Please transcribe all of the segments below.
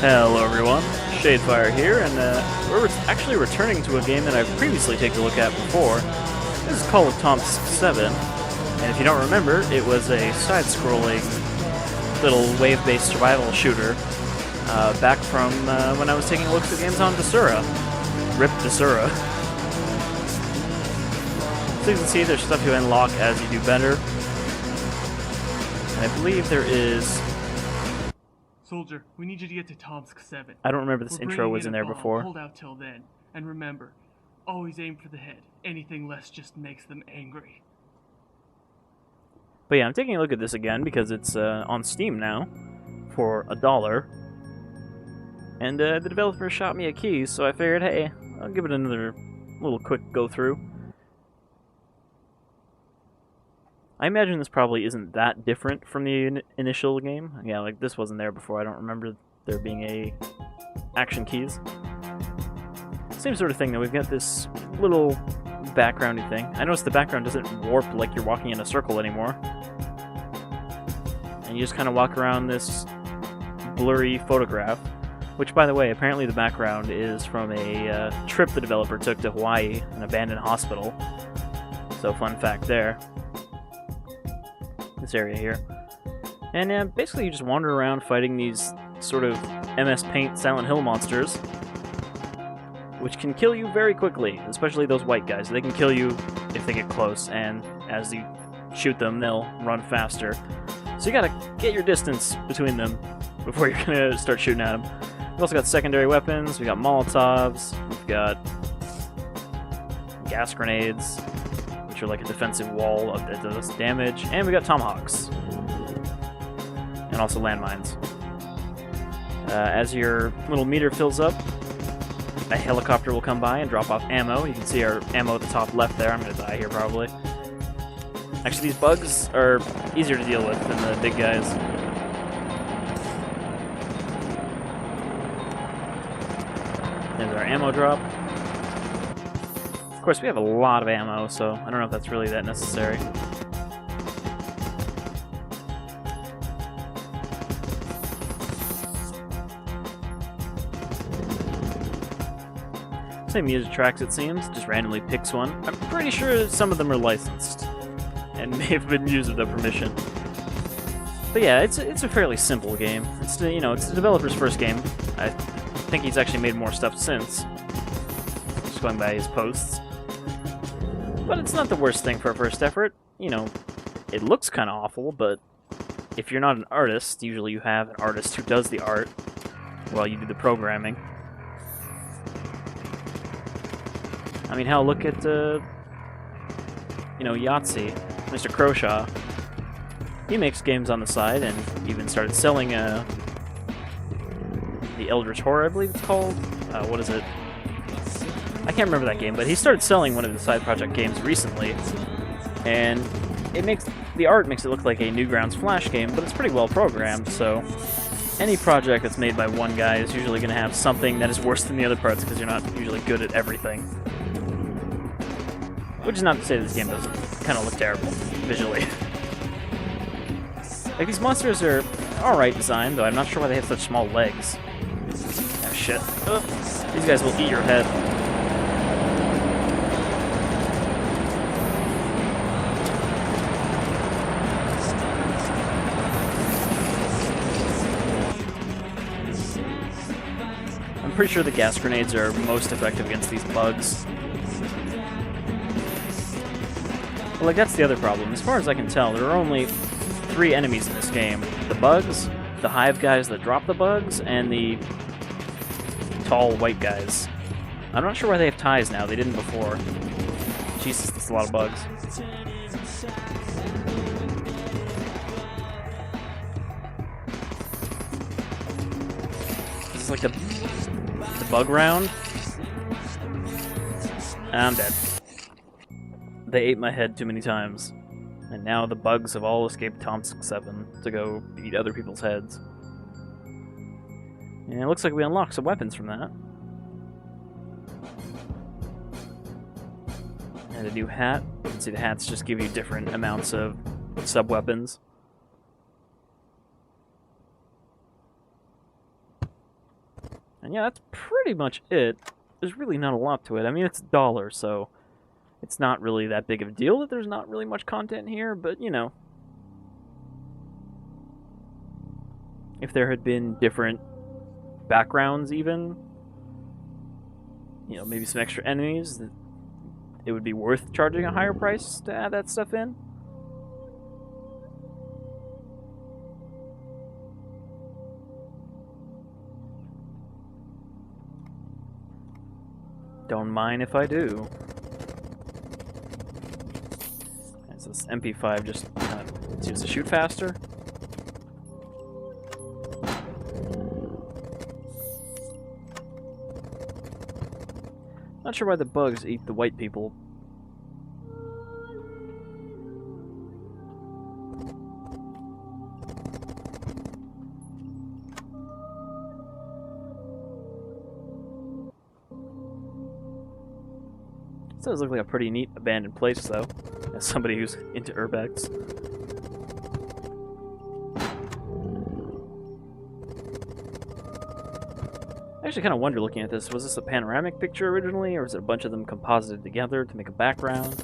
Hello everyone, Shadefire here, and we're actually returning to a game that I've previously taken a look at before. This is called Tomsk-7, and if you don't remember, it was a side-scrolling little wave-based survival shooter back from when I was taking a look at the games on Desura. Rip Desura. So you can see there's stuff you unlock as you do better, and I believe there is... Soldier, we need you to get to Tomsk-7. I don't remember this intro was in there before. Hold out till then. And remember, always aim for the head. Anything less just makes them angry. But yeah, I'm taking a look at this again because it's on Steam now for $1. And the developer shot me a key, so I figured, hey, I'll give it another little quick go-through. I imagine this probably isn't that different from the initial game. Yeah, like this wasn't there before. I don't remember there being a action keys. Same sort of thing though. We've got this little backgroundy thing. I noticed the background doesn't warp like you're walking in a circle anymore. And you just kind of walk around this blurry photograph. Which, by the way, apparently the background is from a trip the developer took to Hawaii, an abandoned hospital. So fun fact there. This area here. And basically you just wander around fighting these sort of MS Paint Silent Hill monsters, which can kill you very quickly, especially those white guys. They can kill you if they get close, and as you shoot them, they'll run faster. So you gotta get your distance between them before you're gonna start shooting at them. We've also got secondary weapons, we got Molotovs, we've got gas grenades, which are like a defensive wall that does damage, and we got tomahawks, and also landmines. As your little meter fills up, a helicopter will come by and drop off ammo. You can see our ammo at the top left there. I'm going to die here probably. Actually, these bugs are easier to deal with than the big guys. There's our ammo drop. Of course, we have a lot of ammo, so I don't know if that's really that necessary. Same music tracks, it seems. Just randomly picks one. I'm pretty sure some of them are licensed and may have been used without permission. But yeah, it's a fairly simple game. It's it's the developer's first game. I think he's actually made more stuff since. Just going by his posts. But it's not the worst thing for a first effort. You know, it looks kind of awful, but if you're not an artist, usually you have an artist who does the art while you do the programming. I mean, hell, look at, Yahtzee, Mr. Croshaw. He makes games on the side and even started selling the Eldritch Horror, I believe it's called. What is it? I can't remember that game, but he started selling one of the side project games recently, and the art makes it look like a Newgrounds Flash game, but it's pretty well programmed, so any project that's made by one guy is usually going to have something that is worse than the other parts, because you're not usually good at everything. Which is not to say this game doesn't kind of look terrible, visually. Like, these monsters are alright designed, though I'm not sure why they have such small legs. Oh, shit. Oh, these guys will eat your head. I'm pretty sure the gas grenades are most effective against these bugs. Well, like, that's the other problem. As far as I can tell, there are only 3 enemies in this game. The bugs, the hive guys that drop the bugs, and the tall white guys. I'm not sure why they have ties now. They didn't before. Jesus, that's a lot of bugs. This is like the bug round. I'm dead. They ate my head too many times, and now the bugs have all escaped Tomsk-7 to go eat other people's heads. And it looks like we unlocked some weapons from that. And a new hat. You can see the hats just give you different amounts of sub-weapons. And yeah, that's pretty much it. There's really not a lot to it. I mean, it's $1, so it's not really that big of a deal that there's not really much content here, but you know. If there had been different backgrounds even, you know, maybe some extra enemies, it would be worth charging a higher price to add that stuff in. Don't mind if I do. So this MP5 just kind of seems to shoot faster. Not sure why the bugs eat the white people. This does look like a pretty neat abandoned place, though, as somebody who's into urbex. I actually kind of wonder, looking at this, was this a panoramic picture originally, or was it a bunch of them composited together to make a background?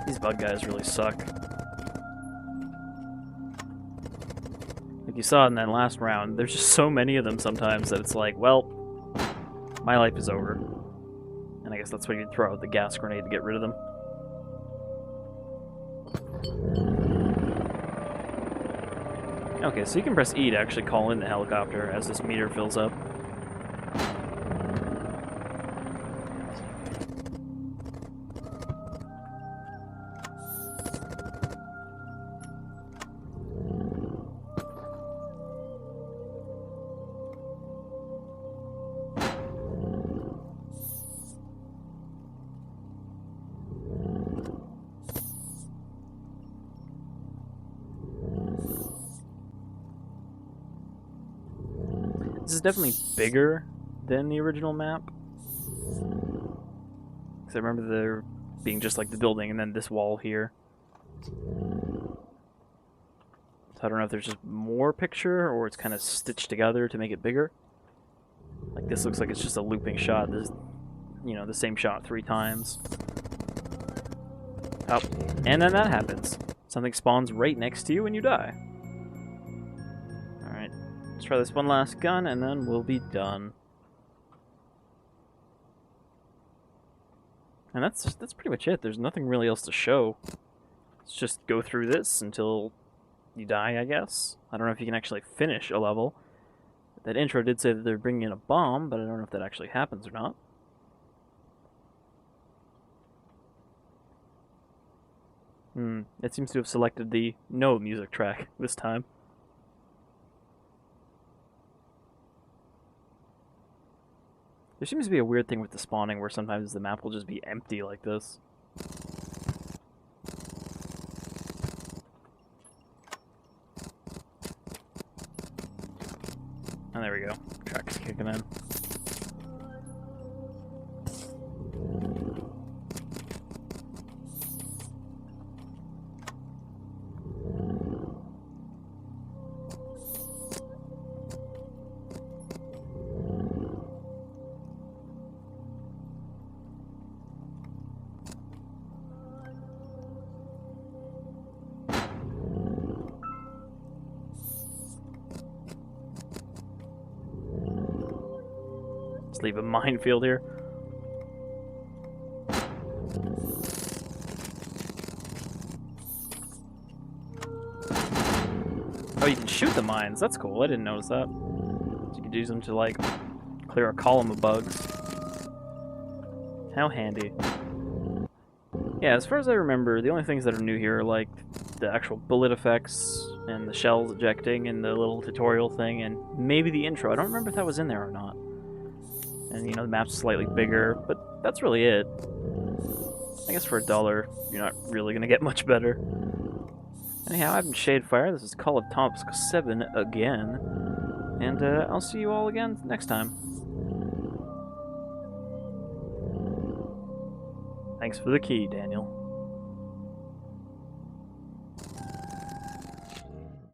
These bug guys really suck. Like you saw in that last round, there's just so many of them sometimes that it's like, well, my life is over. And I guess that's when you'd throw out the gas grenade to get rid of them. Okay, so you can press E to actually call in the helicopter as this meter fills up. This is definitely bigger than the original map. Because I remember there being just like the building and then this wall here. So I don't know if there's just more picture or it's kind of stitched together to make it bigger. Like this looks like it's just a looping shot. This, you know, the same shot 3 times. Oh, and then that happens. Something spawns right next to you and you die. Alright, let's try this one last gun and then we'll be done. And that's pretty much it. There's nothing really else to show. Let's just go through this until you die, I guess. I don't know if you can actually finish a level. That intro did say that they're bringing in a bomb, but I don't know if that actually happens or not. It seems to have selected the no music track this time. There seems to be a weird thing with the spawning where sometimes the map will just be empty like this. And there we go. Track's kicking in. Leave a minefield here. Oh, you can shoot the mines. That's cool. I didn't notice that. So you can use them to, like, clear a column of bugs. How handy. Yeah, as far as I remember, the only things that are new here are, like, the actual bullet effects and the shells ejecting and the little tutorial thing and maybe the intro. I don't remember if that was in there or not. And, you know, the map's slightly bigger, but that's really it. I guess for $1, you're not really going to get much better. Anyhow, I've been Shadefire. This is Call of Tomsk-7 again. And I'll see you all again next time. Thanks for the key, Daniel.